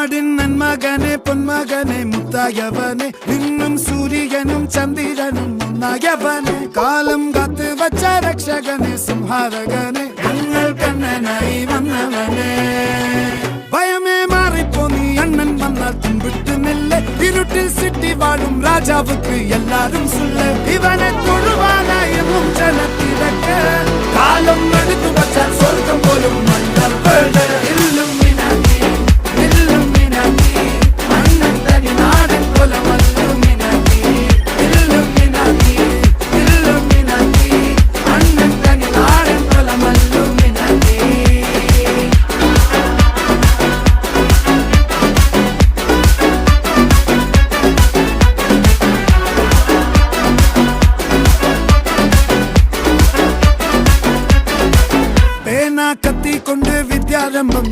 നാടിൻ നന്മകനെ പൊന്മകനെ മുത്തായവനെ നിന്നും സൂര്യനും ചന്ദ്രനും ഒന്നായവനെ കാലം കാത്ത് വച്ച രക്ഷകനെ സംഹാരകനെ ഞങ്ങൾ കണ്ണനായി വന്നവനെ ഭയമേ മാറിപ്പോ നീ അണ്ണൻ വന്നാൽ തുമ്പിട്ട് നെല്ല് ഇരുട്ടിൽ സിറ്റി വാഴും രാജാവുക്ക് എല്ലാരും സുല്ല് ഇവനെ തൊഴുവാനായും ജനത്തിരക്ക് കാലം എടുത്തു വച്ചാൽ സ്വർഗം പോലും കത്തിക്കൊണ്ട് വിദ്യാരംഭം